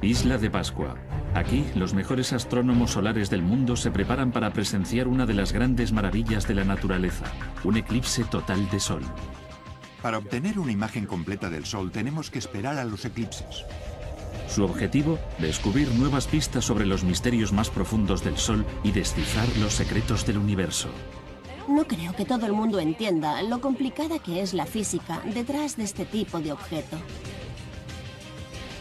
Isla de Pascua. Aquí, los mejores astrónomos solares del mundo se preparan para presenciar una de las grandes maravillas de la naturaleza, un eclipse total de Sol. Para obtener una imagen completa del Sol tenemos que esperar a los eclipses. Su objetivo, descubrir nuevas pistas sobre los misterios más profundos del Sol y descifrar los secretos del universo. No creo que todo el mundo entienda lo complicada que es la física detrás de este tipo de objeto.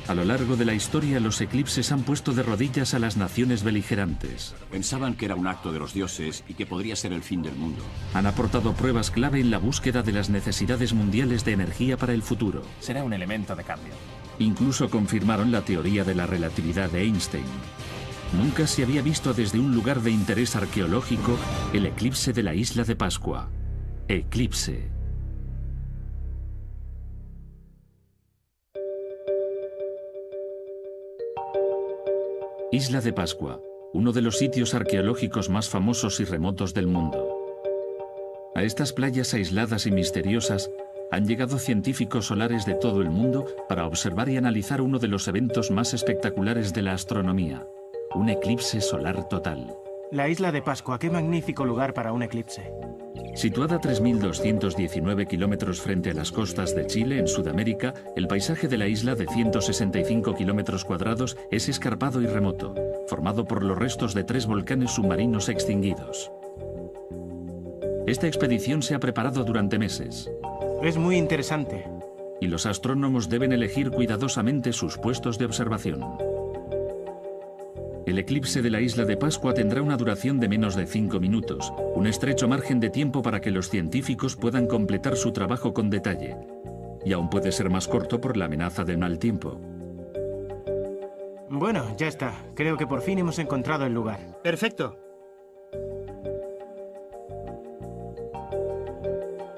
A lo largo de la historia, los eclipses han puesto de rodillas a las naciones beligerantes. Pensaban que era un acto de los dioses y que podría ser el fin del mundo. Han aportado pruebas clave en la búsqueda de las necesidades mundiales de energía para el futuro. Será un elemento de cambio. Incluso confirmaron la teoría de la relatividad de Einstein. Nunca se había visto desde un lugar de interés arqueológico el eclipse de la Isla de Pascua. Eclipse. Isla de Pascua, uno de los sitios arqueológicos más famosos y remotos del mundo. A estas playas aisladas y misteriosas han llegado científicos solares de todo el mundo para observar y analizar uno de los eventos más espectaculares de la astronomía, un eclipse solar total. La Isla de Pascua, qué magnífico lugar para un eclipse. Situada a 3.219 kilómetros frente a las costas de Chile, en Sudamérica, el paisaje de la isla de 165 kilómetros cuadrados es escarpado y remoto, formado por los restos de 3 volcanes submarinos extinguidos. Esta expedición se ha preparado durante meses. Es muy interesante. Y los astrónomos deben elegir cuidadosamente sus puestos de observación. El eclipse de la Isla de Pascua tendrá una duración de menos de 5 minutos, un estrecho margen de tiempo para que los científicos puedan completar su trabajo con detalle. Y aún puede ser más corto por la amenaza del mal tiempo. Bueno, ya está. Creo que por fin hemos encontrado el lugar. Perfecto.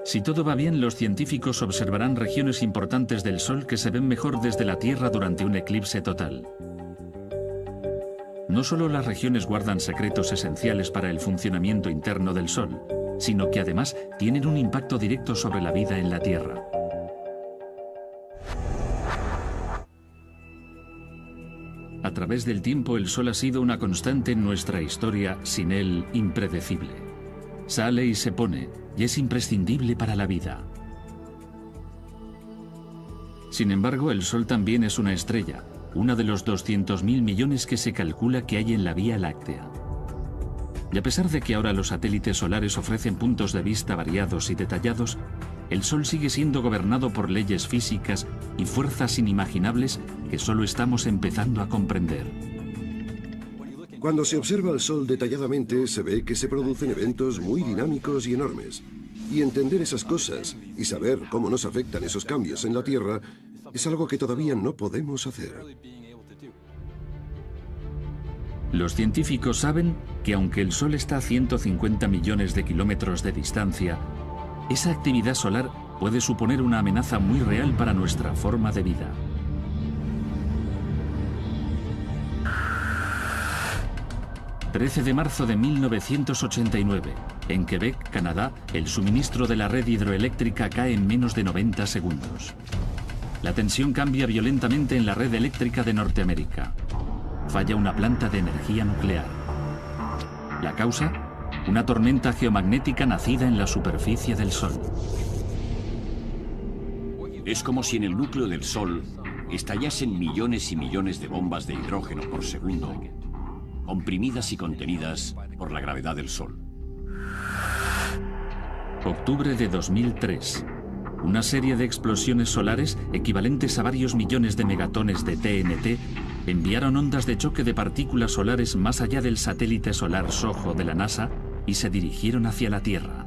Si todo va bien, los científicos observarán regiones importantes del Sol que se ven mejor desde la Tierra durante un eclipse total. No solo las regiones guardan secretos esenciales para el funcionamiento interno del Sol, sino que además tienen un impacto directo sobre la vida en la Tierra. A través del tiempo, el Sol ha sido una constante en nuestra historia, sin él, impredecible. Sale y se pone, y es imprescindible para la vida. Sin embargo, el Sol también es una estrella, una de los 200.000 millones que se calcula que hay en la Vía Láctea. Y a pesar de que ahora los satélites solares ofrecen puntos de vista variados y detallados, el Sol sigue siendo gobernado por leyes físicas y fuerzas inimaginables que solo estamos empezando a comprender. Cuando se observa al Sol detalladamente, se ve que se producen eventos muy dinámicos y enormes. Y entender esas cosas y saber cómo nos afectan esos cambios en la Tierra es algo que todavía no podemos hacer. Los científicos saben que aunque el Sol está a 150 millones de kilómetros de distancia, esa actividad solar puede suponer una amenaza muy real para nuestra forma de vida. ...13 de marzo de 1989... en Quebec, Canadá, el suministro de la red hidroeléctrica cae en menos de 90 segundos. La tensión cambia violentamente en la red eléctrica de Norteamérica. Falla una planta de energía nuclear. ¿La causa? Una tormenta geomagnética nacida en la superficie del Sol. Es como si en el núcleo del Sol estallasen millones y millones de bombas de hidrógeno por segundo, comprimidas y contenidas por la gravedad del Sol. Octubre de 2003. Una serie de explosiones solares, equivalentes a varios millones de megatones de TNT, enviaron ondas de choque de partículas solares más allá del satélite solar SOHO de la NASA y se dirigieron hacia la Tierra.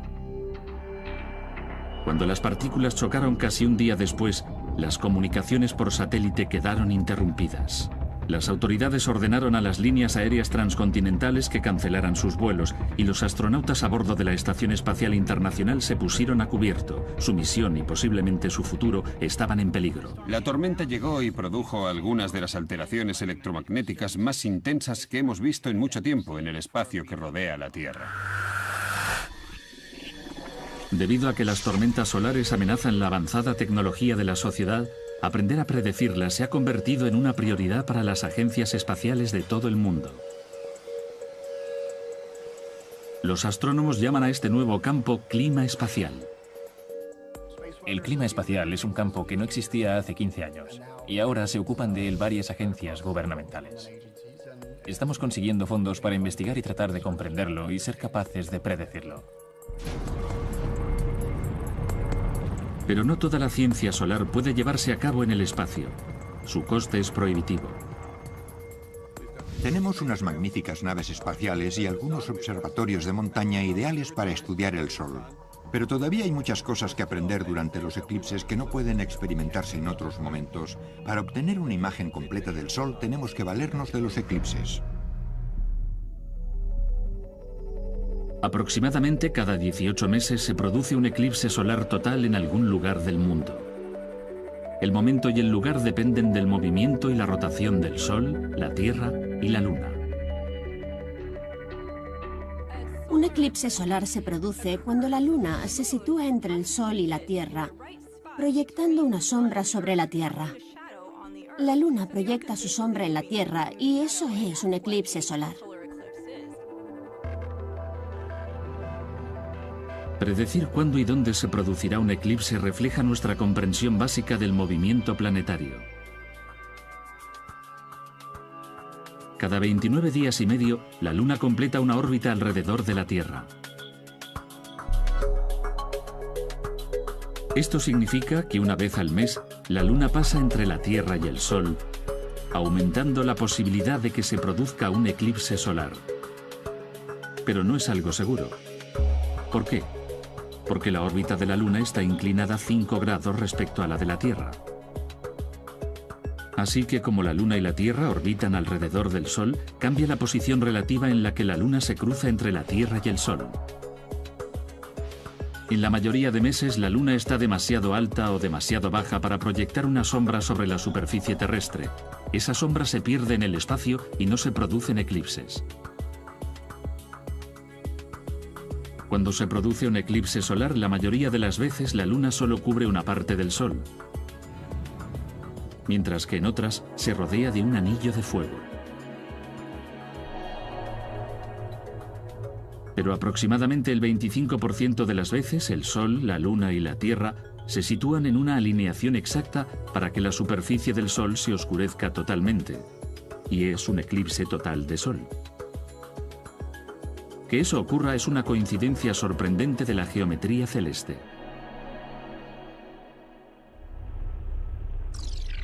Cuando las partículas chocaron casi un día después, las comunicaciones por satélite quedaron interrumpidas. Las autoridades ordenaron a las líneas aéreas transcontinentales que cancelaran sus vuelos y los astronautas a bordo de la Estación Espacial Internacional se pusieron a cubierto. Su misión y posiblemente su futuro estaban en peligro. La tormenta llegó y produjo algunas de las alteraciones electromagnéticas más intensas que hemos visto en mucho tiempo en el espacio que rodea la Tierra. Debido a que las tormentas solares amenazan la avanzada tecnología de la sociedad, Aprender a predecirlas se ha convertido en una prioridad para las agencias espaciales de todo el mundo. Los astrónomos llaman a este nuevo campo clima espacial. El clima espacial es un campo que no existía hace 15 años y ahora se ocupan de él varias agencias gubernamentales. Estamos consiguiendo fondos para investigar y tratar de comprenderlo y ser capaces de predecirlo. Pero no toda la ciencia solar puede llevarse a cabo en el espacio. Su coste es prohibitivo. Tenemos unas magníficas naves espaciales y algunos observatorios de montaña ideales para estudiar el Sol. Pero todavía hay muchas cosas que aprender durante los eclipses que no pueden experimentarse en otros momentos. Para obtener una imagen completa del Sol tenemos que valernos de los eclipses. Aproximadamente cada 18 meses se produce un eclipse solar total en algún lugar del mundo. El momento y el lugar dependen del movimiento y la rotación del Sol, la Tierra y la Luna. Un eclipse solar se produce cuando la Luna se sitúa entre el Sol y la Tierra, proyectando una sombra sobre la Tierra. La Luna proyecta su sombra en la Tierra y eso es un eclipse solar. Predecir cuándo y dónde se producirá un eclipse refleja nuestra comprensión básica del movimiento planetario. Cada 29 días y medio, la Luna completa una órbita alrededor de la Tierra. Esto significa que una vez al mes, la Luna pasa entre la Tierra y el Sol, aumentando la posibilidad de que se produzca un eclipse solar. Pero no es algo seguro. ¿Por qué? Porque la órbita de la Luna está inclinada 5 grados respecto a la de la Tierra. Así que como la Luna y la Tierra orbitan alrededor del Sol, cambia la posición relativa en la que la Luna se cruza entre la Tierra y el Sol. En la mayoría de meses la Luna está demasiado alta o demasiado baja para proyectar una sombra sobre la superficie terrestre. Esa sombra se pierde en el espacio y no se producen eclipses. Cuando se produce un eclipse solar, la mayoría de las veces la Luna solo cubre una parte del Sol, mientras que en otras se rodea de un anillo de fuego. Pero aproximadamente el 25% de las veces el Sol, la Luna y la Tierra se sitúan en una alineación exacta para que la superficie del Sol se oscurezca totalmente, y es un eclipse total de Sol. Que eso ocurra es una coincidencia sorprendente de la geometría celeste.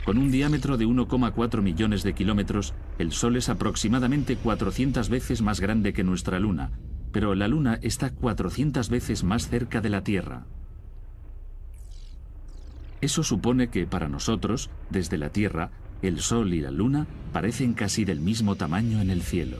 Con un diámetro de 1,4 millones de kilómetros, el Sol es aproximadamente 400 veces más grande que nuestra Luna, pero la Luna está 400 veces más cerca de la Tierra. Eso supone que para nosotros, desde la Tierra, el Sol y la Luna parecen casi del mismo tamaño en el cielo.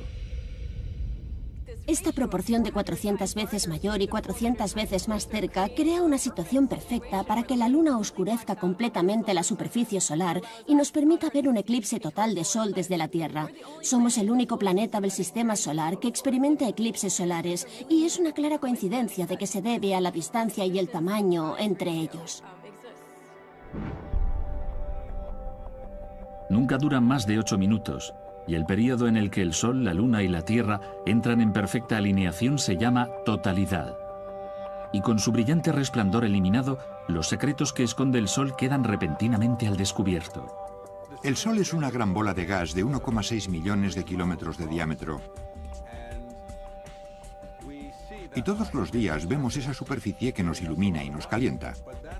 Esta proporción de 400 veces mayor y 400 veces más cerca crea una situación perfecta para que la Luna oscurezca completamente la superficie solar y nos permita ver un eclipse total de Sol desde la Tierra. Somos el único planeta del sistema solar que experimenta eclipses solares y es una clara coincidencia de que se debe a la distancia y el tamaño entre ellos. Nunca duran más de 8 minutos. Y el periodo en el que el Sol, la Luna y la Tierra entran en perfecta alineación se llama totalidad. Y con su brillante resplandor eliminado, los secretos que esconde el Sol quedan repentinamente al descubierto. El Sol es una gran bola de gas de 1,6 millones de kilómetros de diámetro. Y todos los días vemos esa superficie que nos ilumina y nos calienta.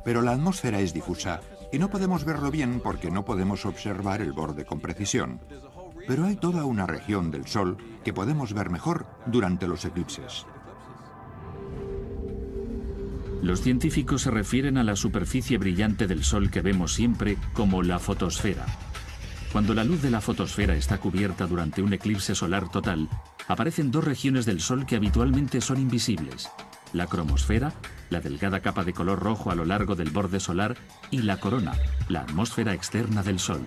Pero la atmósfera es difusa y no podemos verlo bien porque no podemos observar el borde con precisión. Pero hay toda una región del Sol que podemos ver mejor durante los eclipses. Los científicos se refieren a la superficie brillante del Sol que vemos siempre como la fotosfera. Cuando la luz de la fotosfera está cubierta durante un eclipse solar total, aparecen dos regiones del Sol que habitualmente son invisibles: la cromosfera, la delgada capa de color rojo a lo largo del borde solar, y la corona, la atmósfera externa del Sol.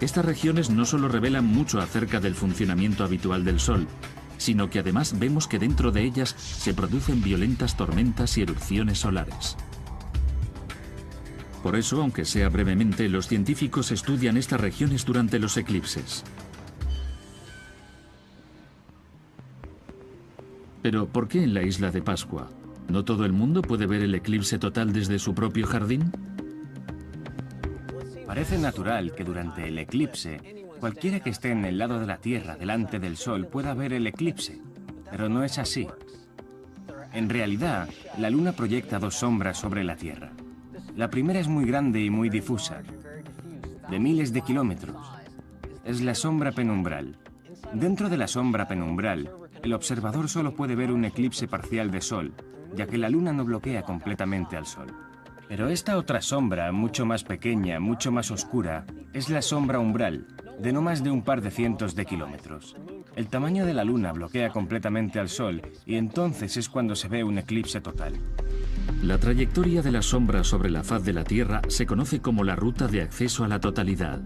Estas regiones no solo revelan mucho acerca del funcionamiento habitual del Sol, sino que además vemos que dentro de ellas se producen violentas tormentas y erupciones solares. Por eso, aunque sea brevemente, los científicos estudian estas regiones durante los eclipses. Pero, ¿por qué en la isla de Pascua? ¿No todo el mundo puede ver el eclipse total desde su propio jardín? Parece natural que durante el eclipse, cualquiera que esté en el lado de la Tierra delante del Sol pueda ver el eclipse, pero no es así. En realidad, la Luna proyecta dos sombras sobre la Tierra. La primera es muy grande y muy difusa, de miles de kilómetros. Es la sombra penumbral. Dentro de la sombra penumbral, el observador solo puede ver un eclipse parcial de Sol, ya que la Luna no bloquea completamente al Sol. Pero esta otra sombra, mucho más pequeña, mucho más oscura, es la sombra umbral, de no más de un par de cientos de kilómetros. El tamaño de la Luna bloquea completamente al Sol y entonces es cuando se ve un eclipse total. La trayectoria de la sombra sobre la faz de la Tierra se conoce como la ruta de acceso a la totalidad.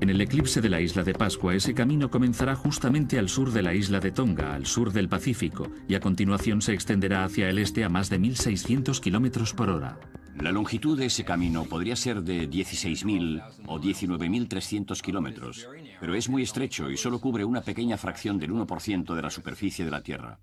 En el eclipse de la isla de Pascua, ese camino comenzará justamente al sur de la isla de Tonga, al sur del Pacífico, y a continuación se extenderá hacia el este a más de 1.600 kilómetros por hora. La longitud de ese camino podría ser de 16.000 o 19.300 kilómetros, pero es muy estrecho y solo cubre una pequeña fracción del 1% de la superficie de la Tierra.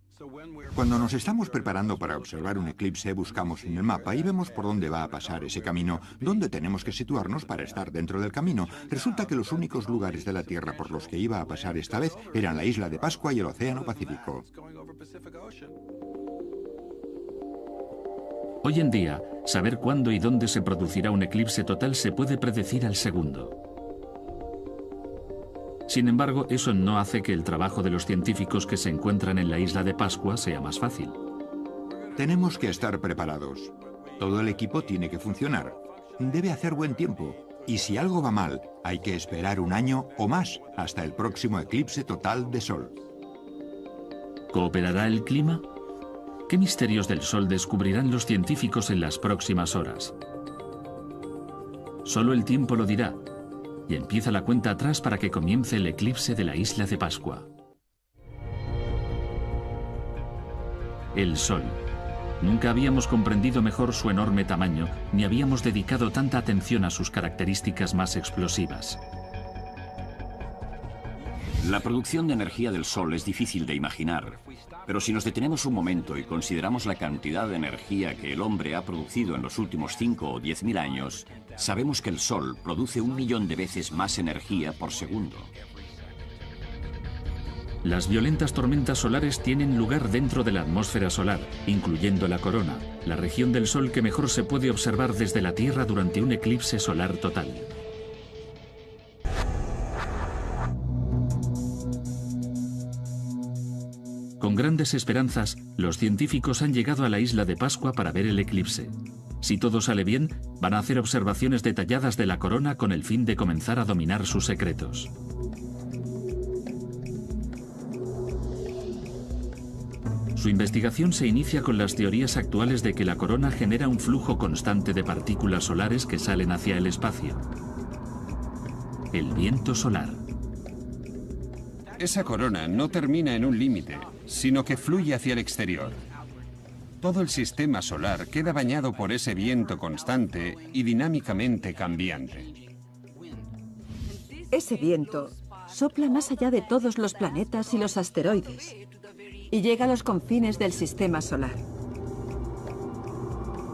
Cuando nos estamos preparando para observar un eclipse, buscamos en el mapa y vemos por dónde va a pasar ese camino, dónde tenemos que situarnos para estar dentro del camino. Resulta que los únicos lugares de la Tierra por los que iba a pasar esta vez eran la isla de Pascua y el Océano Pacífico. Hoy en día, saber cuándo y dónde se producirá un eclipse total se puede predecir al segundo. Sin embargo, eso no hace que el trabajo de los científicos que se encuentran en la isla de Pascua sea más fácil. Tenemos que estar preparados. Todo el equipo tiene que funcionar. Debe hacer buen tiempo. Y si algo va mal, hay que esperar un año o más hasta el próximo eclipse total de Sol. ¿Cooperará el clima? ¿Qué misterios del Sol descubrirán los científicos en las próximas horas? Solo el tiempo lo dirá. Y empieza la cuenta atrás para que comience el eclipse de la isla de Pascua. El Sol. Nunca habíamos comprendido mejor su enorme tamaño, ni habíamos dedicado tanta atención a sus características más explosivas. La producción de energía del Sol es difícil de imaginar, pero si nos detenemos un momento y consideramos la cantidad de energía que el hombre ha producido en los últimos 5 o 10.000 años, sabemos que el Sol produce 1 millón de veces más energía por segundo. Las violentas tormentas solares tienen lugar dentro de la atmósfera solar, incluyendo la corona, la región del Sol que mejor se puede observar desde la Tierra durante un eclipse solar total. Con grandes esperanzas, los científicos han llegado a la isla de Pascua para ver el eclipse. Si todo sale bien, van a hacer observaciones detalladas de la corona con el fin de comenzar a dominar sus secretos. Su investigación se inicia con las teorías actuales de que la corona genera un flujo constante de partículas solares que salen hacia el espacio. El viento solar. Esa corona no termina en un límite, sino que fluye hacia el exterior. Todo el sistema solar queda bañado por ese viento constante y dinámicamente cambiante. Ese viento sopla más allá de todos los planetas y los asteroides y llega a los confines del sistema solar.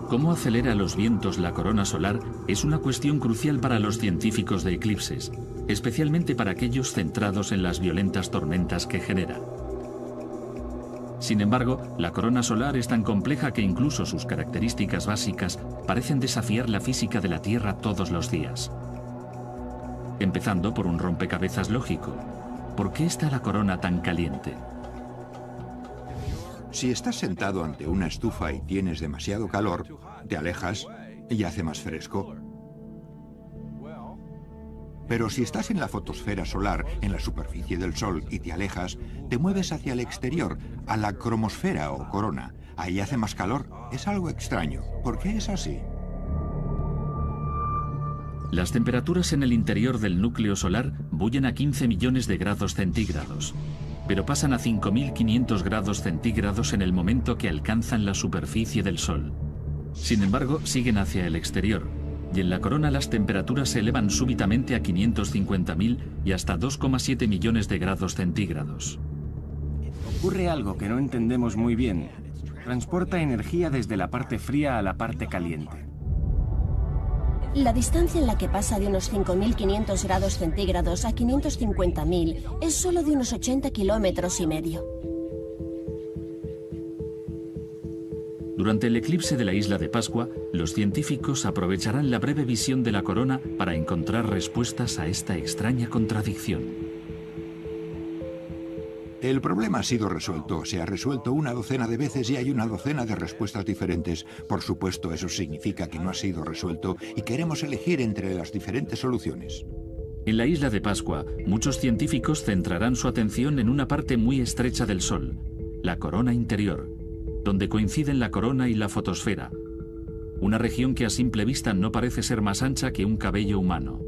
¿Cómo acelera los vientos la corona solar? Es una cuestión crucial para los científicos de eclipses, especialmente para aquellos centrados en las violentas tormentas que genera. Sin embargo, la corona solar es tan compleja que incluso sus características básicas parecen desafiar la física de la Tierra todos los días. Empezando por un rompecabezas lógico. ¿Por qué está la corona tan caliente? Si estás sentado ante una estufa y tienes demasiado calor, te alejas y hace más fresco. Pero si estás en la fotosfera solar, en la superficie del Sol, y te alejas, te mueves hacia el exterior, a la cromosfera o corona. Ahí hace más calor. Es algo extraño. ¿Por qué es así? Las temperaturas en el interior del núcleo solar bullen a 15 millones de grados centígrados, pero pasan a 5.500 grados centígrados en el momento que alcanzan la superficie del Sol. Sin embargo, siguen hacia el exterior, y en la corona las temperaturas se elevan súbitamente a 550.000 y hasta 2,7 millones de grados centígrados. Ocurre algo que no entendemos muy bien. Transporta energía desde la parte fría a la parte caliente. La distancia en la que pasa de unos 5.500 grados centígrados a 550.000 es solo de unos 80 kilómetros y medio. Durante el eclipse de la isla de Pascua, los científicos aprovecharán la breve visión de la corona para encontrar respuestas a esta extraña contradicción. El problema ha sido resuelto, se ha resuelto una docena de veces y hay una docena de respuestas diferentes. Por supuesto, eso significa que no ha sido resuelto y queremos elegir entre las diferentes soluciones. En la isla de Pascua, muchos científicos centrarán su atención en una parte muy estrecha del Sol, la corona interior, donde coinciden la corona y la fotosfera, una región que a simple vista no parece ser más ancha que un cabello humano.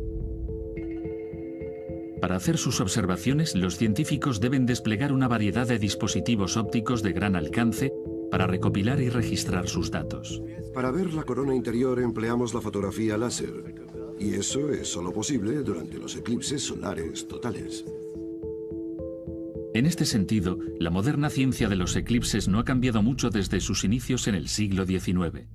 Para hacer sus observaciones, los científicos deben desplegar una variedad de dispositivos ópticos de gran alcance para recopilar y registrar sus datos. Para ver la corona interior empleamos la fotografía láser, y eso es solo posible durante los eclipses solares totales. En este sentido, la moderna ciencia de los eclipses no ha cambiado mucho desde sus inicios en el siglo XIX.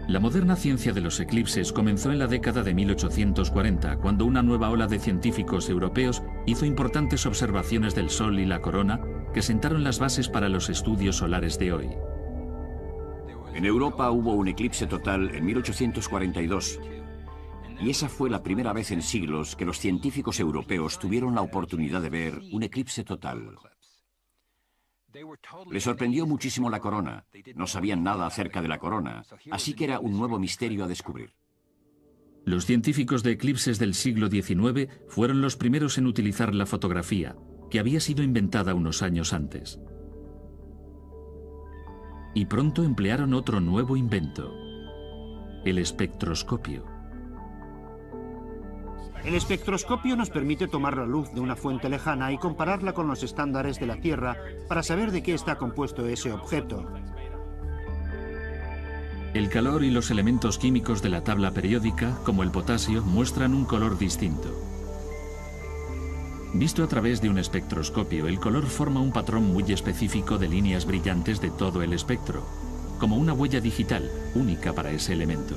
La moderna ciencia de los eclipses comenzó en la década de 1840, cuando una nueva ola de científicos europeos hizo importantes observaciones del Sol y la corona que sentaron las bases para los estudios solares de hoy. En Europa hubo un eclipse total en 1842. Y esa fue la primera vez en siglos que los científicos europeos tuvieron la oportunidad de ver un eclipse total. Les sorprendió muchísimo la corona. No sabían nada acerca de la corona, así que era un nuevo misterio a descubrir. Los científicos de eclipses del siglo XIX fueron los primeros en utilizar la fotografía, que había sido inventada unos años antes. Y pronto emplearon otro nuevo invento, el espectroscopio. El espectroscopio nos permite tomar la luz de una fuente lejana y compararla con los estándares de la Tierra para saber de qué está compuesto ese objeto. El calor y los elementos químicos de la tabla periódica, como el potasio, muestran un color distinto. Visto a través de un espectroscopio, el color forma un patrón muy específico de líneas brillantes de todo el espectro, como una huella digital única para ese elemento.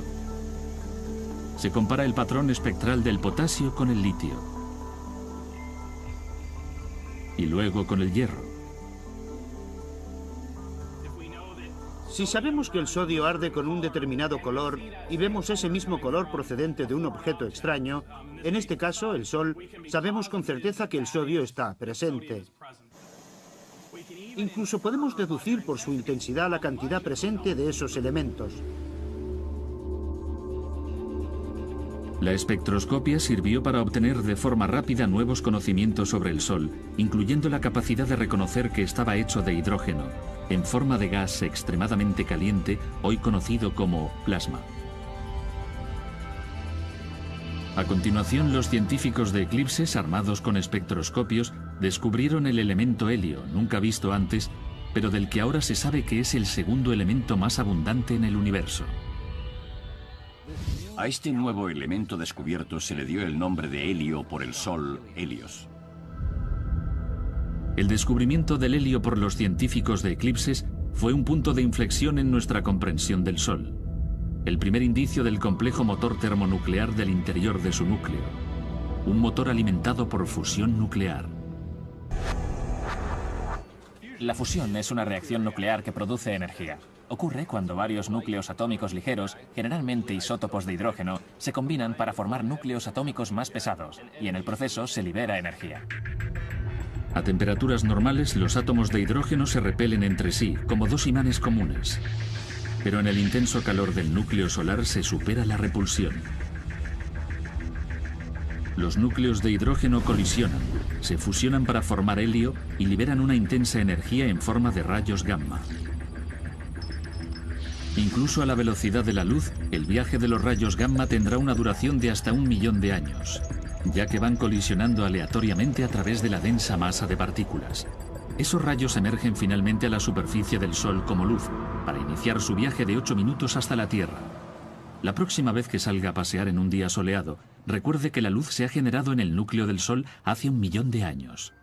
Se compara el patrón espectral del potasio con el litio y luego con el hierro. Si sabemos que el sodio arde con un determinado color y vemos ese mismo color procedente de un objeto extraño, en este caso el Sol, sabemos con certeza que el sodio está presente. Incluso podemos deducir por su intensidad la cantidad presente de esos elementos. La espectroscopia sirvió para obtener de forma rápida nuevos conocimientos sobre el Sol, incluyendo la capacidad de reconocer que estaba hecho de hidrógeno, en forma de gas extremadamente caliente, hoy conocido como plasma. A continuación, los científicos de eclipses, armados con espectroscopios, descubrieron el elemento helio, nunca visto antes, pero del que ahora se sabe que es el segundo elemento más abundante en el universo. A este nuevo elemento descubierto se le dio el nombre de helio por el Sol, Helios. El descubrimiento del helio por los científicos de eclipses fue un punto de inflexión en nuestra comprensión del Sol. El primer indicio del complejo motor termonuclear del interior de su núcleo. Un motor alimentado por fusión nuclear. La fusión es una reacción nuclear que produce energía. Ocurre cuando varios núcleos atómicos ligeros, generalmente isótopos de hidrógeno, se combinan para formar núcleos atómicos más pesados, y en el proceso se libera energía. A temperaturas normales, los átomos de hidrógeno se repelen entre sí, como dos imanes comunes. Pero en el intenso calor del núcleo solar se supera la repulsión. Los núcleos de hidrógeno colisionan, se fusionan para formar helio y liberan una intensa energía en forma de rayos gamma. Incluso a la velocidad de la luz, el viaje de los rayos gamma tendrá una duración de hasta 1 millón de años, ya que van colisionando aleatoriamente a través de la densa masa de partículas. Esos rayos emergen finalmente a la superficie del Sol como luz, para iniciar su viaje de 8 minutos hasta la Tierra. La próxima vez que salga a pasear en un día soleado, recuerde que la luz se ha generado en el núcleo del Sol hace 1 millón de años.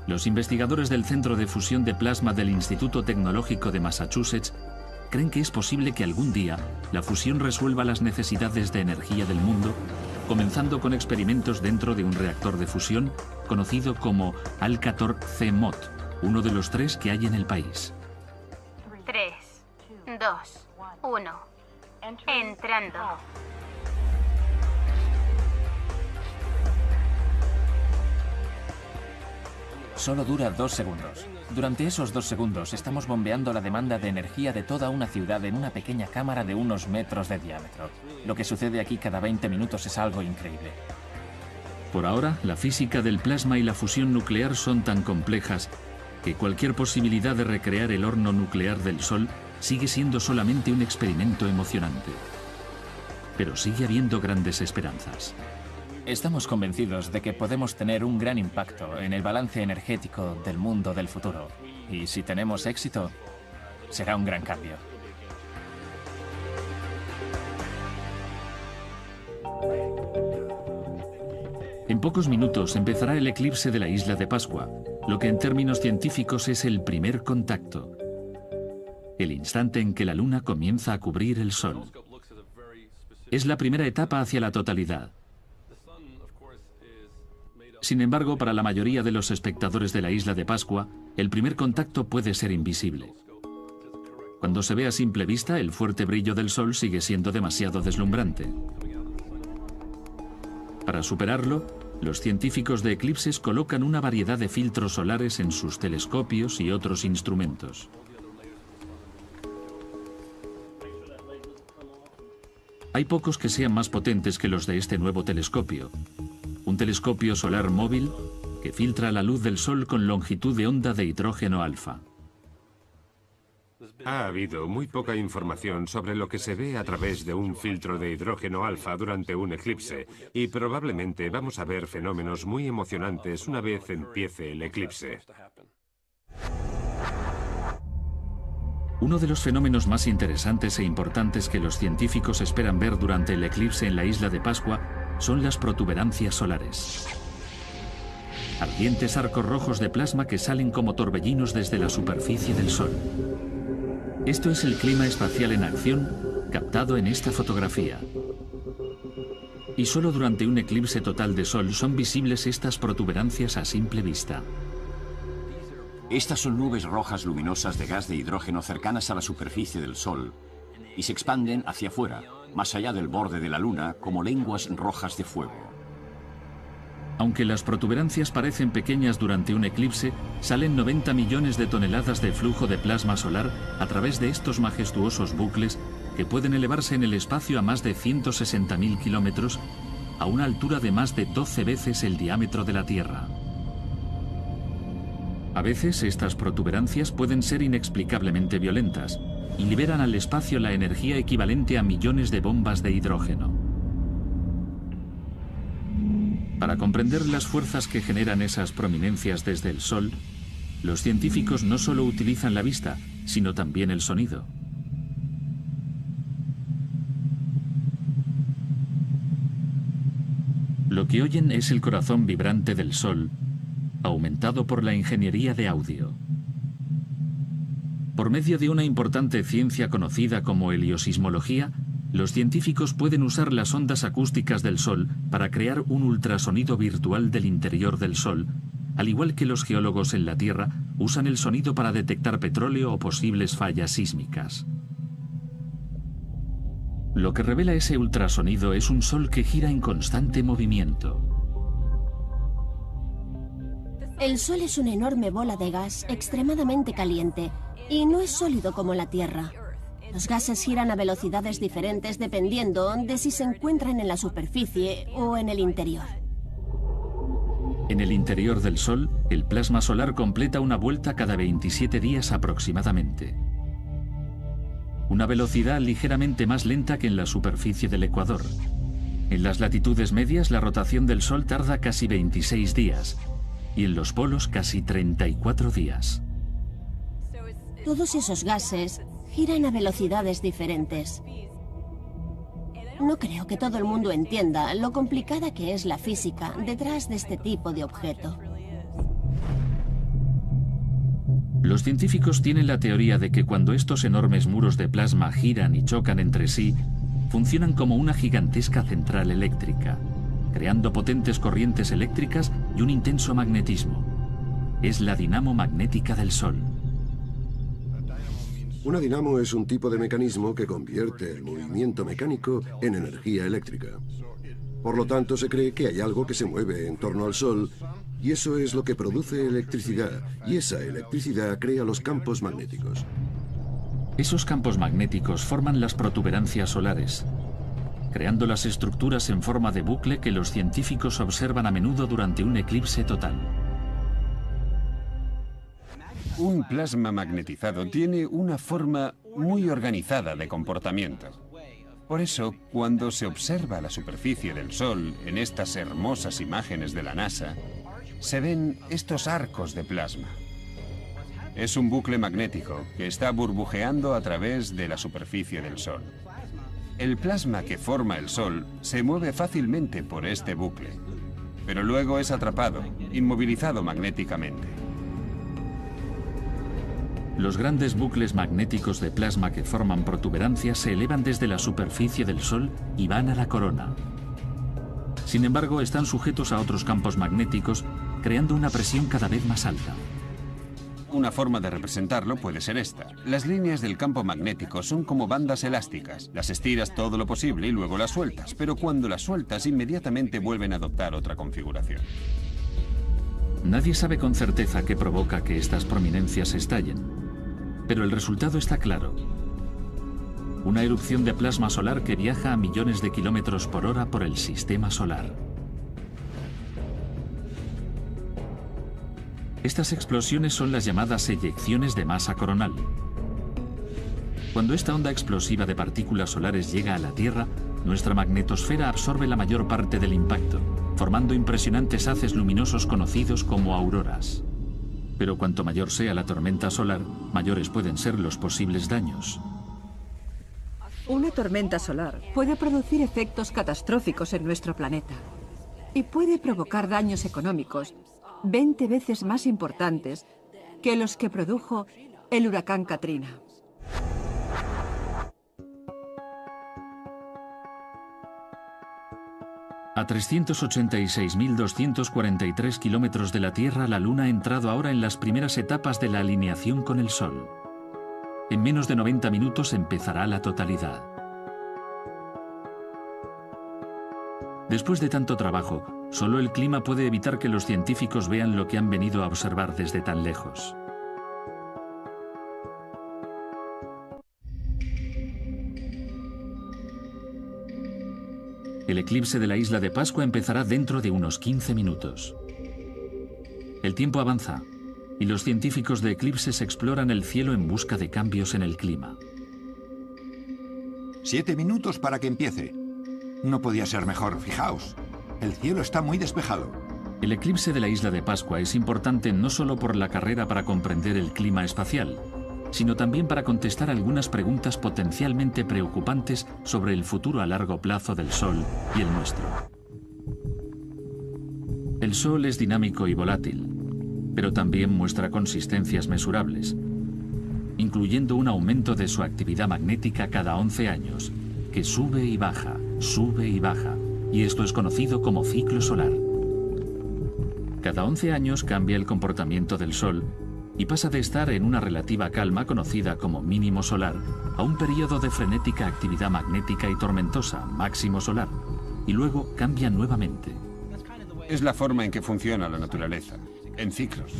Los investigadores del Centro de Fusión de Plasma del Instituto Tecnológico de Massachusetts creen que es posible que algún día la fusión resuelva las necesidades de energía del mundo, comenzando con experimentos dentro de un reactor de fusión conocido como Alcator C-Mod, uno de los 3 que hay en el país. 3, 2, 1. Entrando. Solo dura 2 segundos. Durante esos 2 segundos estamos bombeando la demanda de energía de toda una ciudad en una pequeña cámara de unos metros de diámetro. Lo que sucede aquí cada 20 minutos es algo increíble. Por ahora, la física del plasma y la fusión nuclear son tan complejas que cualquier posibilidad de recrear el horno nuclear del Sol sigue siendo solamente un experimento emocionante. Pero sigue habiendo grandes esperanzas. Estamos convencidos de que podemos tener un gran impacto en el balance energético del mundo del futuro. Y si tenemos éxito, será un gran cambio. En pocos minutos empezará el eclipse de la isla de Pascua, lo que en términos científicos es el primer contacto. El instante en que la Luna comienza a cubrir el Sol. Es la primera etapa hacia la totalidad. Sin embargo, para la mayoría de los espectadores de la isla de Pascua, el primer contacto puede ser invisible. Cuando se ve a simple vista, el fuerte brillo del Sol sigue siendo demasiado deslumbrante. Para superarlo, los científicos de eclipses colocan una variedad de filtros solares en sus telescopios y otros instrumentos. Hay pocos que sean más potentes que los de este nuevo telescopio. Un telescopio solar móvil que filtra la luz del Sol con longitud de onda de hidrógeno alfa. Ha habido muy poca información sobre lo que se ve a través de un filtro de hidrógeno alfa durante un eclipse, y probablemente vamos a ver fenómenos muy emocionantes una vez empiece el eclipse. Uno de los fenómenos más interesantes e importantes que los científicos esperan ver durante el eclipse en la isla de Pascua son las protuberancias solares. Ardientes arcos rojos de plasma que salen como torbellinos desde la superficie del Sol. Esto es el clima espacial en acción, captado en esta fotografía. Y solo durante un eclipse total de Sol son visibles estas protuberancias a simple vista. Estas son nubes rojas luminosas de gas de hidrógeno cercanas a la superficie del Sol y se expanden hacia afuera, más allá del borde de la Luna, como lenguas rojas de fuego. Aunque las protuberancias parecen pequeñas durante un eclipse, salen 90 millones de toneladas de flujo de plasma solar a través de estos majestuosos bucles que pueden elevarse en el espacio a más de 160.000 kilómetros, a una altura de más de 12 veces el diámetro de la Tierra. A veces estas protuberancias pueden ser inexplicablemente violentas y liberan al espacio la energía equivalente a millones de bombas de hidrógeno. Para comprender las fuerzas que generan esas prominencias desde el Sol, los científicos no solo utilizan la vista, sino también el sonido. Lo que oyen es el corazón vibrante del Sol, aumentado por la ingeniería de audio. Por medio de una importante ciencia conocida como heliosismología, los científicos pueden usar las ondas acústicas del Sol para crear un ultrasonido virtual del interior del Sol, al igual que los geólogos en la Tierra usan el sonido para detectar petróleo o posibles fallas sísmicas. Lo que revela ese ultrasonido es un Sol que gira en constante movimiento. El Sol es una enorme bola de gas extremadamente caliente y no es sólido como la Tierra. Los gases giran a velocidades diferentes dependiendo de si se encuentran en la superficie o en el interior. En el interior del Sol, el plasma solar completa una vuelta cada 27 días aproximadamente. Una velocidad ligeramente más lenta que en la superficie del Ecuador. En las latitudes medias, la rotación del Sol tarda casi 26 días. y en los polos casi 34 días. Todos esos gases giran a velocidades diferentes. No creo que todo el mundo entienda lo complicada que es la física detrás de este tipo de objeto. Los científicos tienen la teoría de que cuando estos enormes muros de plasma giran y chocan entre sí, funcionan como una gigantesca central eléctrica, creando potentes corrientes eléctricas y un intenso magnetismo. Es la dinamo magnética del Sol. Una dinamo es un tipo de mecanismo que convierte el movimiento mecánico en energía eléctrica. Por lo tanto, se cree que hay algo que se mueve en torno al Sol, y eso es lo que produce electricidad, y esa electricidad crea los campos magnéticos. Esos campos magnéticos forman las protuberancias solares, creando las estructuras en forma de bucle que los científicos observan a menudo durante un eclipse total. Un plasma magnetizado tiene una forma muy organizada de comportamiento. Por eso, cuando se observa la superficie del Sol en estas hermosas imágenes de la NASA, se ven estos arcos de plasma. Es un bucle magnético que está burbujeando a través de la superficie del Sol. El plasma que forma el Sol se mueve fácilmente por este bucle, pero luego es atrapado, inmovilizado magnéticamente. Los grandes bucles magnéticos de plasma que forman protuberancias se elevan desde la superficie del Sol y van a la corona. Sin embargo, están sujetos a otros campos magnéticos, creando una presión cada vez más alta. Una forma de representarlo puede ser esta. Las líneas del campo magnético son como bandas elásticas. Las estiras todo lo posible y luego las sueltas, pero cuando las sueltas inmediatamente vuelven a adoptar otra configuración. Nadie sabe con certeza qué provoca que estas prominencias estallen, pero el resultado está claro. Una erupción de plasma solar que viaja a millones de kilómetros por hora por el sistema solar. Estas explosiones son las llamadas eyecciones de masa coronal. Cuando esta onda explosiva de partículas solares llega a la Tierra, nuestra magnetosfera absorbe la mayor parte del impacto, formando impresionantes haces luminosos conocidos como auroras. Pero cuanto mayor sea la tormenta solar, mayores pueden ser los posibles daños. Una tormenta solar puede producir efectos catastróficos en nuestro planeta y puede provocar daños económicos 20 veces más importantes que los que produjo el huracán Katrina. A 386.243 kilómetros de la Tierra, la Luna ha entrado ahora en las primeras etapas de la alineación con el Sol. En menos de 90 minutos empezará la totalidad. Después de tanto trabajo, solo el clima puede evitar que los científicos vean lo que han venido a observar desde tan lejos. El eclipse de la isla de Pascua empezará dentro de unos 15 minutos. El tiempo avanza y los científicos de eclipses exploran el cielo en busca de cambios en el clima. 7 minutos para que empiece. No podía ser mejor, fijaos. El cielo está muy despejado. El eclipse de la isla de Pascua es importante no solo por la carrera para comprender el clima espacial, sino también para contestar algunas preguntas potencialmente preocupantes sobre el futuro a largo plazo del Sol y el nuestro. El Sol es dinámico y volátil, pero también muestra consistencias mesurables, incluyendo un aumento de su actividad magnética cada 11 años, que sube y baja, y esto es conocido como ciclo solar. Cada 11 años cambia el comportamiento del Sol y pasa de estar en una relativa calma conocida como mínimo solar a un periodo de frenética actividad magnética y tormentosa, máximo solar, y luego cambia nuevamente. Es la forma en que funciona la naturaleza, en ciclos.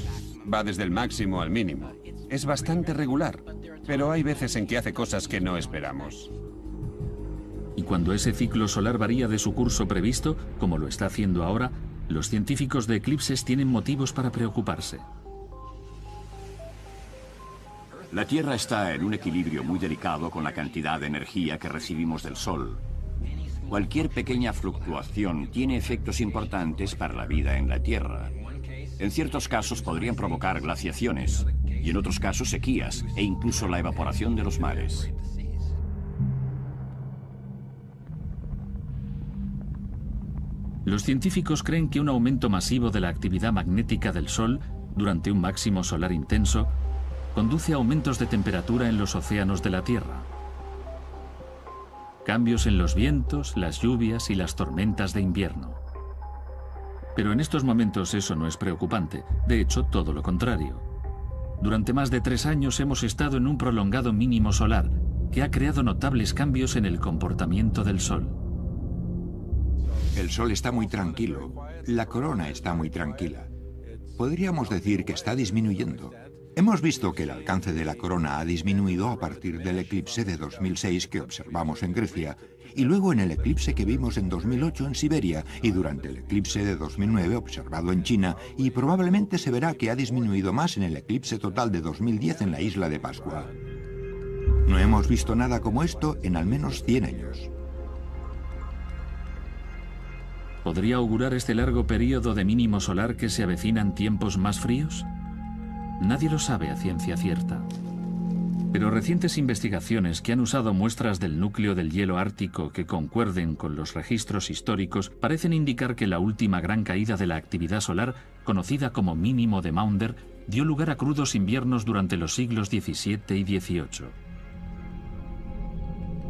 Va desde el máximo al mínimo. Es bastante regular, pero hay veces en que hace cosas que no esperamos. Y cuando ese ciclo solar varía de su curso previsto, como lo está haciendo ahora, los científicos de eclipses tienen motivos para preocuparse. La Tierra está en un equilibrio muy delicado con la cantidad de energía que recibimos del Sol. Cualquier pequeña fluctuación tiene efectos importantes para la vida en la Tierra. En ciertos casos podrían provocar glaciaciones y en otros casos sequías e incluso la evaporación de los mares. Los científicos creen que un aumento masivo de la actividad magnética del Sol durante un máximo solar intenso conduce a aumentos de temperatura en los océanos de la Tierra. Cambios en los vientos, las lluvias y las tormentas de invierno. Pero en estos momentos eso no es preocupante, de hecho todo lo contrario. Durante más de 3 años hemos estado en un prolongado mínimo solar que ha creado notables cambios en el comportamiento del Sol. El Sol está muy tranquilo, la corona está muy tranquila. Podríamos decir que está disminuyendo. Hemos visto que el alcance de la corona ha disminuido a partir del eclipse de 2006 que observamos en Grecia, y luego en el eclipse que vimos en 2008 en Siberia, y durante el eclipse de 2009 observado en China, y probablemente se verá que ha disminuido más en el eclipse total de 2010 en la isla de Pascua. No hemos visto nada como esto en al menos 100 años. ¿Podría augurar este largo periodo de mínimo solar que se avecinan tiempos más fríos? Nadie lo sabe a ciencia cierta. Pero recientes investigaciones que han usado muestras del núcleo del hielo ártico que concuerden con los registros históricos parecen indicar que la última gran caída de la actividad solar, conocida como mínimo de Maunder, dio lugar a crudos inviernos durante los siglos XVII y XVIII.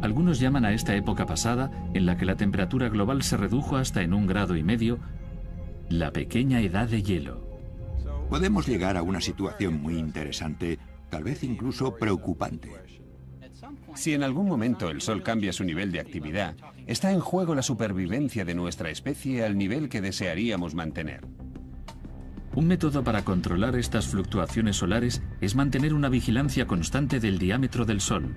Algunos llaman a esta época pasada, en la que la temperatura global se redujo hasta en 1,5 grados, la pequeña edad de hielo. Podemos llegar a una situación muy interesante, tal vez incluso preocupante. Si en algún momento el Sol cambia su nivel de actividad, está en juego la supervivencia de nuestra especie al nivel que desearíamos mantener. Un método para controlar estas fluctuaciones solares es mantener una vigilancia constante del diámetro del Sol.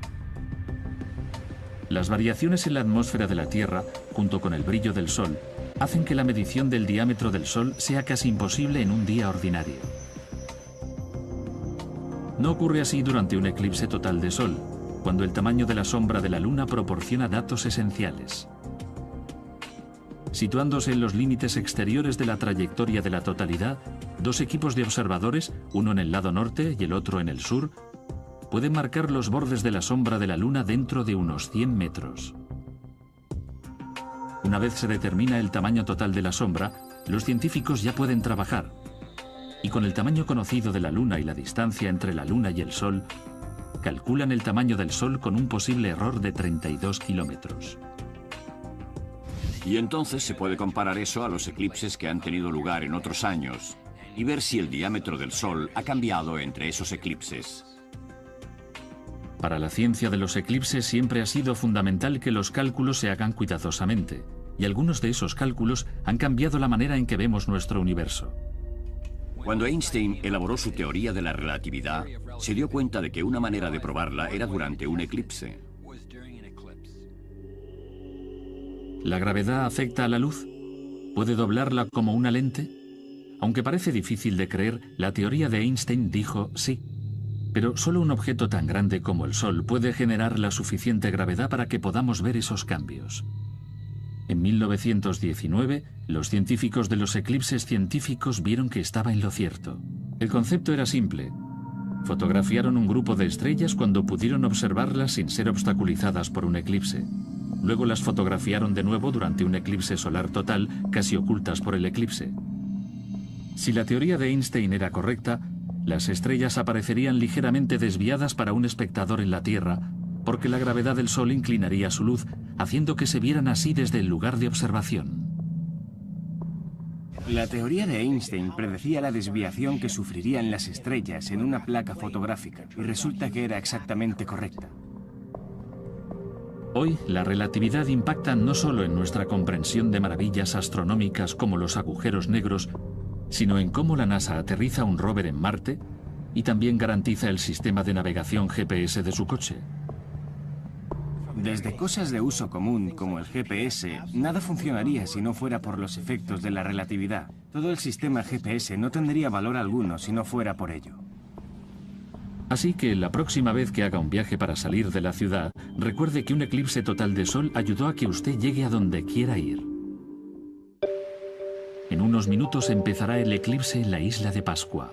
Las variaciones en la atmósfera de la Tierra, junto con el brillo del Sol, hacen que la medición del diámetro del Sol sea casi imposible en un día ordinario. No ocurre así durante un eclipse total de Sol, cuando el tamaño de la sombra de la Luna proporciona datos esenciales. Situándose en los límites exteriores de la trayectoria de la totalidad, 2 equipos de observadores, uno en el lado norte y el otro en el sur, pueden marcar los bordes de la sombra de la Luna dentro de unos 100 metros. Una vez se determina el tamaño total de la sombra, los científicos ya pueden trabajar. Y con el tamaño conocido de la Luna y la distancia entre la Luna y el Sol, calculan el tamaño del Sol con un posible error de 32 kilómetros. Y entonces se puede comparar eso a los eclipses que han tenido lugar en otros años y ver si el diámetro del Sol ha cambiado entre esos eclipses. Para la ciencia de los eclipses siempre ha sido fundamental que los cálculos se hagan cuidadosamente, y algunos de esos cálculos han cambiado la manera en que vemos nuestro universo. Cuando Einstein elaboró su teoría de la relatividad, se dio cuenta de que una manera de probarla era durante un eclipse. ¿La gravedad afecta a la luz? ¿Puede doblarla como una lente? Aunque parece difícil de creer, la teoría de Einstein dijo sí. Pero solo un objeto tan grande como el Sol puede generar la suficiente gravedad para que podamos ver esos cambios. En 1919, los científicos de los eclipses científicos vieron que estaba en lo cierto. El concepto era simple. Fotografiaron un grupo de estrellas cuando pudieron observarlas sin ser obstaculizadas por un eclipse. Luego las fotografiaron de nuevo durante un eclipse solar total, casi ocultas por el eclipse. Si la teoría de Einstein era correcta, las estrellas aparecerían ligeramente desviadas para un espectador en la Tierra, porque la gravedad del Sol inclinaría su luz, haciendo que se vieran así desde el lugar de observación. La teoría de Einstein predecía la desviación que sufrirían las estrellas en una placa fotográfica, y resulta que era exactamente correcta. Hoy, la relatividad impacta no solo en nuestra comprensión de maravillas astronómicas como los agujeros negros, sino en cómo la NASA aterriza un rover en Marte y también garantiza el sistema de navegación GPS de su coche. Desde cosas de uso común, como el GPS, nada funcionaría si no fuera por los efectos de la relatividad. Todo el sistema GPS no tendría valor alguno si no fuera por ello. Así que la próxima vez que haga un viaje para salir de la ciudad, recuerde que un eclipse total de Sol ayudó a que usted llegue a donde quiera ir. En unos unos minutos empezará el eclipse en la isla de Pascua.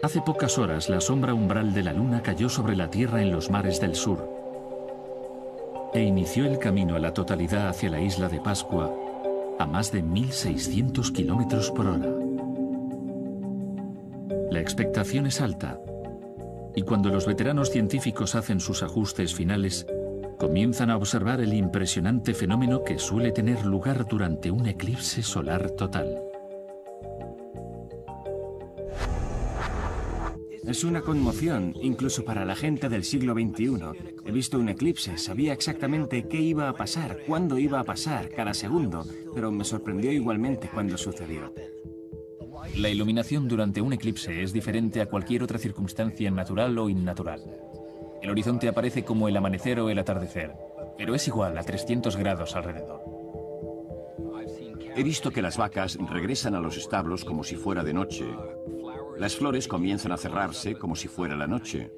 Hace pocas horas la sombra umbral de la luna cayó sobre la Tierra en los mares del sur e inició el camino a la totalidad hacia la isla de Pascua a más de 1.600 kilómetros por hora. La expectación es alta y cuando los veteranos científicos hacen sus ajustes finales, comienzan a observar el impresionante fenómeno que suele tener lugar durante un eclipse solar total. Es una conmoción, incluso para la gente del siglo XXI. He visto un eclipse, sabía exactamente qué iba a pasar, cuándo iba a pasar, cada segundo, pero me sorprendió igualmente cuando sucedió. La iluminación durante un eclipse es diferente a cualquier otra circunstancia natural o innatural. El horizonte aparece como el amanecer o el atardecer, pero es igual a 300 grados alrededor. He visto que las vacas regresan a los establos como si fuera de noche. Las flores comienzan a cerrarse como si fuera la noche.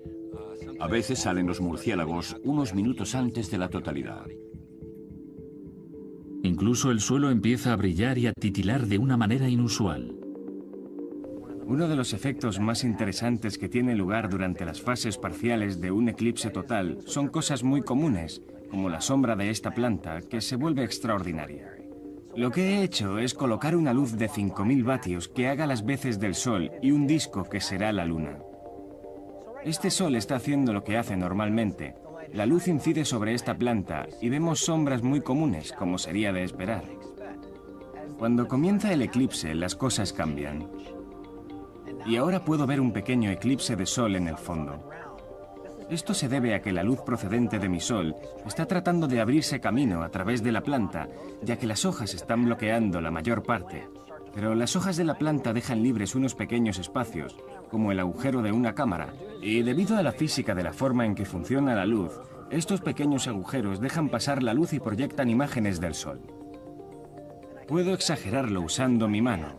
A veces salen los murciélagos unos minutos antes de la totalidad. Incluso el suelo empieza a brillar y a titilar de una manera inusual. Uno de los efectos más interesantes que tiene lugar durante las fases parciales de un eclipse total son cosas muy comunes, como la sombra de esta planta, que se vuelve extraordinaria. Lo que he hecho es colocar una luz de 5.000 vatios que haga las veces del Sol y un disco que será la Luna. Este Sol está haciendo lo que hace normalmente. La luz incide sobre esta planta y vemos sombras muy comunes, como sería de esperar. Cuando comienza el eclipse, las cosas cambian. Y ahora puedo ver un pequeño eclipse de Sol en el fondo. Esto se debe a que la luz procedente de mi Sol está tratando de abrirse camino a través de la planta, ya que las hojas están bloqueando la mayor parte. Pero las hojas de la planta dejan libres unos pequeños espacios, como el agujero de una cámara, y debido a la física de la forma en que funciona la luz, estos pequeños agujeros dejan pasar la luz y proyectan imágenes del Sol. Puedo exagerarlo usando mi mano,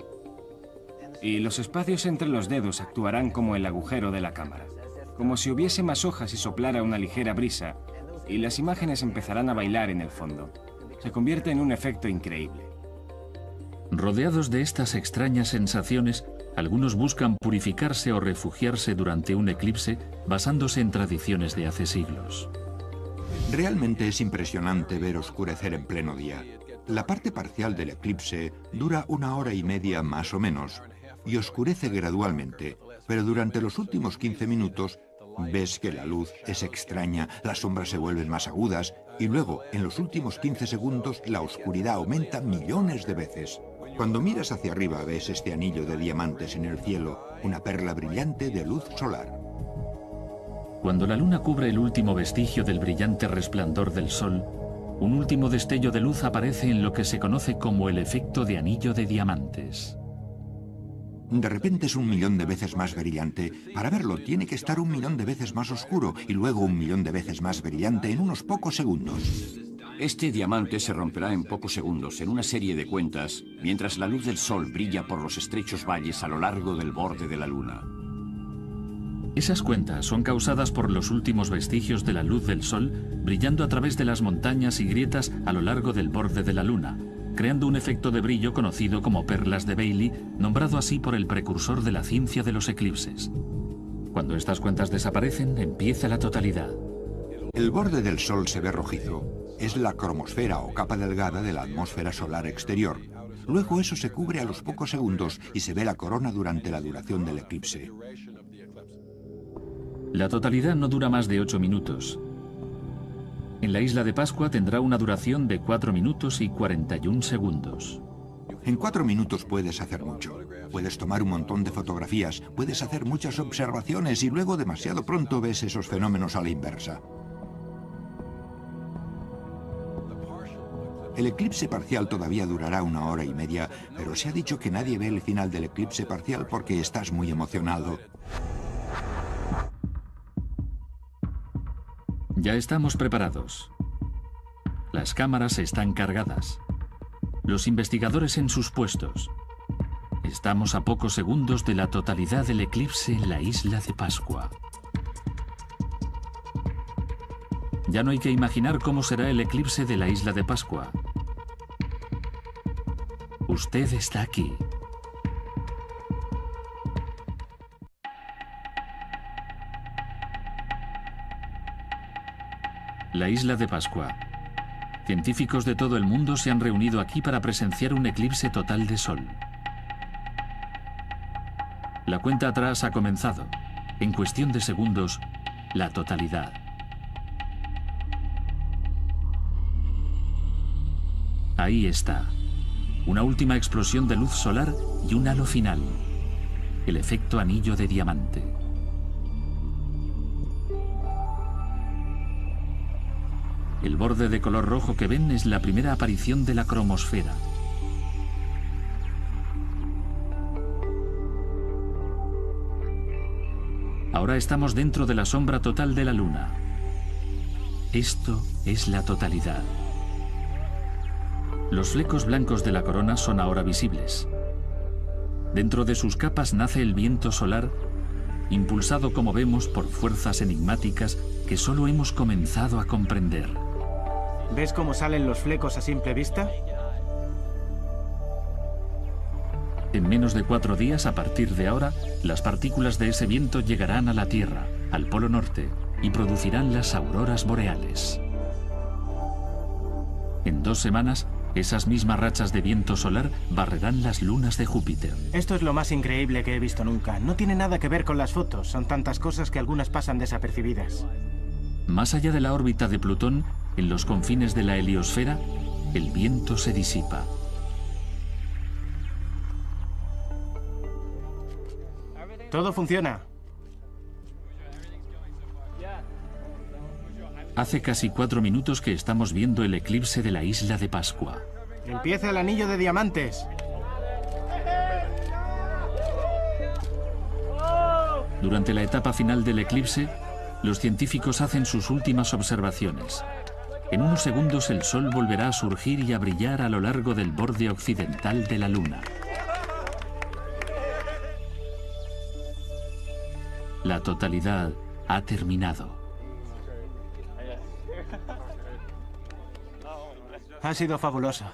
y los espacios entre los dedos actuarán como el agujero de la cámara. Como si hubiese más hojas y soplara una ligera brisa, y las imágenes empezarán a bailar en el fondo. Se convierte en un efecto increíble. Rodeados de estas extrañas sensaciones, algunos buscan purificarse o refugiarse durante un eclipse basándose en tradiciones de hace siglos. Realmente es impresionante ver oscurecer en pleno día. La parte parcial del eclipse dura 1 hora y media más o menos y oscurece gradualmente, pero durante los últimos 15 minutos ves que la luz es extraña, las sombras se vuelven más agudas y luego, en los últimos 15 segundos, la oscuridad aumenta millones de veces. Cuando miras hacia arriba ves este anillo de diamantes en el cielo, una perla brillante de luz solar. Cuando la luna cubre el último vestigio del brillante resplandor del sol, un último destello de luz aparece en lo que se conoce como el efecto de anillo de diamantes. De repente es 1.000.000 de veces más brillante. Para verlo tiene que estar 1.000.000 de veces más oscuro y luego 1.000.000 de veces más brillante en unos pocos segundos. Este diamante se romperá en pocos segundos en una serie de cuentas, mientras la luz del Sol brilla por los estrechos valles a lo largo del borde de la Luna. Esas cuentas son causadas por los últimos vestigios de la luz del Sol brillando a través de las montañas y grietas a lo largo del borde de la Luna, creando un efecto de brillo conocido como perlas de Bailey, nombrado así por el precursor de la ciencia de los eclipses. Cuando estas cuentas desaparecen, empieza la totalidad. El borde del Sol se ve rojizo. Es la cromosfera o capa delgada de la atmósfera solar exterior. Luego eso se cubre a los pocos segundos y se ve la corona durante la duración del eclipse. La totalidad no dura más de 8 minutos. En la isla de Pascua tendrá una duración de 4 minutos y 41 segundos. En 4 minutos puedes hacer mucho. Puedes tomar un montón de fotografías, puedes hacer muchas observaciones y luego demasiado pronto ves esos fenómenos a la inversa. El eclipse parcial todavía durará 1 hora y media, pero se ha dicho que nadie ve el final del eclipse parcial porque estás muy emocionado. Ya estamos preparados. Las cámaras están cargadas. Los investigadores en sus puestos. Estamos a pocos segundos de la totalidad del eclipse en la isla de Pascua. Ya no hay que imaginar cómo será el eclipse de la isla de Pascua. Usted está aquí. La isla de Pascua. Científicos de todo el mundo se han reunido aquí para presenciar un eclipse total de sol. La cuenta atrás ha comenzado. En cuestión de segundos, la totalidad. Ahí está. Una última explosión de luz solar y un halo final. El efecto anillo de diamante. El borde de color rojo que ven es la primera aparición de la cromosfera. Ahora estamos dentro de la sombra total de la Luna. Esto es la totalidad. Los flecos blancos de la corona son ahora visibles. Dentro de sus capas nace el viento solar, impulsado como vemos por fuerzas enigmáticas que solo hemos comenzado a comprender. ¿Ves cómo salen los flecos a simple vista? En menos de 4 días, a partir de ahora, las partículas de ese viento llegarán a la Tierra, al Polo Norte, y producirán las auroras boreales. En 2 semanas, esas mismas rachas de viento solar barrerán las lunas de Júpiter. Esto es lo más increíble que he visto nunca. No tiene nada que ver con las fotos. Son tantas cosas que algunas pasan desapercibidas. Más allá de la órbita de Plutón, en los confines de la heliosfera, el viento se disipa. Todo funciona. Hace casi 4 minutos que estamos viendo el eclipse de la isla de Pascua. Empieza el anillo de diamantes. Durante la etapa final del eclipse, los científicos hacen sus últimas observaciones. En unos segundos el Sol volverá a surgir y a brillar a lo largo del borde occidental de la Luna. La totalidad ha terminado. Ha sido fabuloso.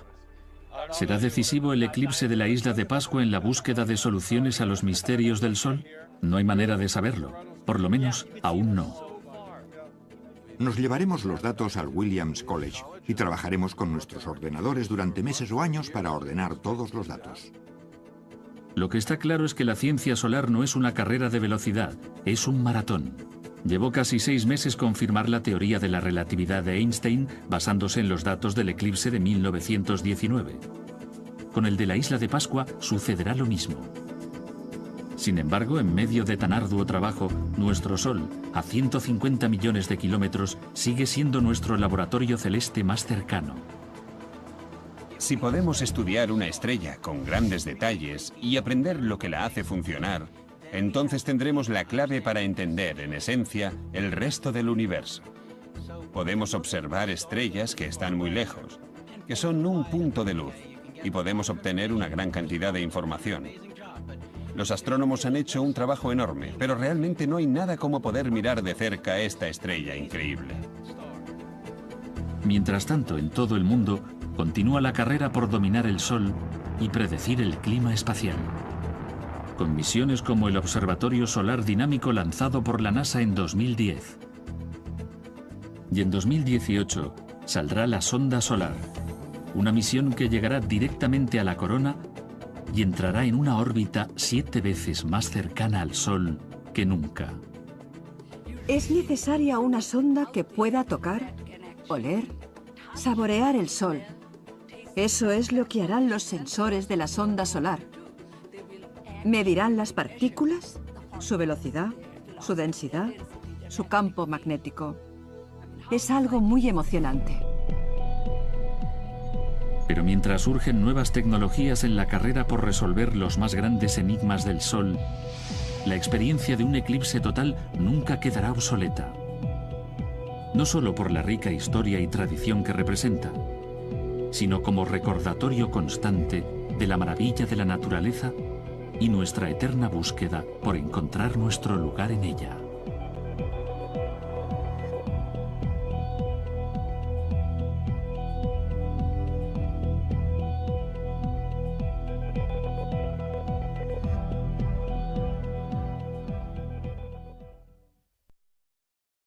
¿Será decisivo el eclipse de la isla de Pascua en la búsqueda de soluciones a los misterios del Sol? No hay manera de saberlo. Por lo menos, aún no. Nos llevaremos los datos al Williams College y trabajaremos con nuestros ordenadores durante meses o años para ordenar todos los datos. Lo que está claro es que la ciencia solar no es una carrera de velocidad, es un maratón. Llevó casi 6 meses confirmar la teoría de la relatividad de Einstein basándose en los datos del eclipse de 1919. Con el de la isla de Pascua sucederá lo mismo. Sin embargo, en medio de tan arduo trabajo, nuestro Sol, a 150 millones de kilómetros, sigue siendo nuestro laboratorio celeste más cercano. Si podemos estudiar una estrella con grandes detalles y aprender lo que la hace funcionar, entonces tendremos la clave para entender, en esencia, el resto del universo. Podemos observar estrellas que están muy lejos, que son un punto de luz, y podemos obtener una gran cantidad de información. Los astrónomos han hecho un trabajo enorme, pero realmente no hay nada como poder mirar de cerca esta estrella increíble. Mientras tanto, en todo el mundo, continúa la carrera por dominar el Sol y predecir el clima espacial. Con misiones como el Observatorio Solar Dinámico lanzado por la NASA en 2010. Y en 2018 saldrá la sonda solar, una misión que llegará directamente a la corona y entrará en una órbita 7 veces más cercana al Sol que nunca. Es necesaria una sonda que pueda tocar, oler, saborear el Sol. Eso es lo que harán los sensores de la sonda solar. Medirán las partículas, su velocidad, su densidad, su campo magnético. Es algo muy emocionante. Pero mientras surgen nuevas tecnologías en la carrera por resolver los más grandes enigmas del Sol, la experiencia de un eclipse total nunca quedará obsoleta. No solo por la rica historia y tradición que representa, sino como recordatorio constante de la maravilla de la naturaleza y nuestra eterna búsqueda por encontrar nuestro lugar en ella.